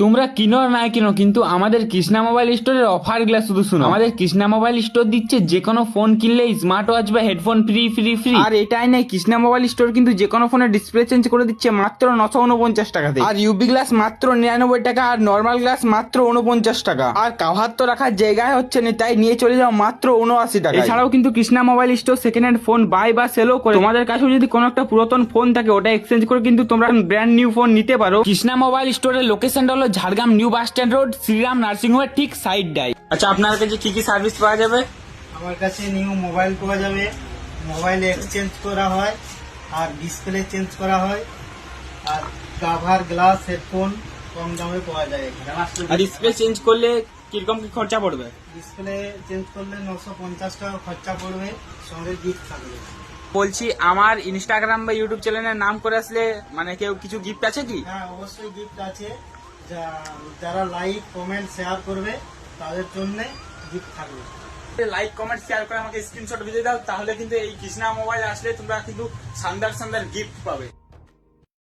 তোমরা কিনো আর নাই কিনো, কিন্তু আমাদের কৃষ্ণা মোবাইল স্টোরের অফার গুলা শুধু শুনো। আমাদের কৃষ্ণা মোবাইল স্টোর দিচ্ছে যে কোনো ফোন কিনলে স্মার্ট ওয়াচ বা হেডফোন ফ্রি ফ্রি ফ্রি। আর এটাই নাই, কৃষ্ণা মোবাইল স্টোর কিন্তু যে কোনো ফোনের ডিসপ্লে চেঞ্জ করে দিচ্ছে মাত্র 949 টাকাতে। আর ইউবি গ্লাস মাত্র 99 টাকা, আর নর্মাল গ্লাস মাত্র 49 টাকা। আর কাভার তো রাখার জায়গায় হচ্ছে না, তাই নিয়ে চলে যাও মাত্র 79 টাকা। এছাড়াও কিন্তু Krishna mobile store second hand phone buy বা সেলও করে। তোমাদের কাছেও যদি কোনো একটা পুরাতন ফোন থাকে, ওটা এক্সচেঞ্জ করে কিন্তু তোমরা ব্র্যান্ড নিউ ফোন নিতে পারো। কৃষ্ণা মোবাইল স্টোরের লোকেশনটা হলো Jhargram new bus stand road, Shriram nursing হোমের ঠিক সাইড ডাই। আচ্ছা, আপনার কাছে কি কি সার্ভিস পাওয়া যাবে? আমার কাছে নিউ মোবাইল পাওয়া যাবে, মোবাইল এক্সচেঞ্জ করা হয়, আর ডিসপ্লে চেঞ্জ করা হয়, আর কাভার গ্লাস হেডফোন কম দামে পাওয়া যায় এখানে। আর ডিসপ্লে চেঞ্জ করলে কিরকম কি খরচা পড়বে? ডিসপ্লে চেঞ্জ করলে 950 টাকা খরচা পড়বে, সঙ্গে গিফট থাকবে। বলছি, আমার ইনস্টাগ্রাম বা ইউটিউব চ্যানেলের নাম করে আসলে মানে কেউ কিছু গিফট আছে কি? হ্যাঁ, অবশ্যই গিফট আছে। যারা লাইক কমেন্ট শেয়ার করবে তাদের জন্য গিফট থাকবে। লাইক কমেন্ট শেয়ার করে আমাকে স্ক্রিনশট ভিডিও দাও, তাহলে কিন্তু এই কৃষ্ণা মোবাইল আসলে তোমরা কিন্তু শানদার শানদার গিফট পাবে।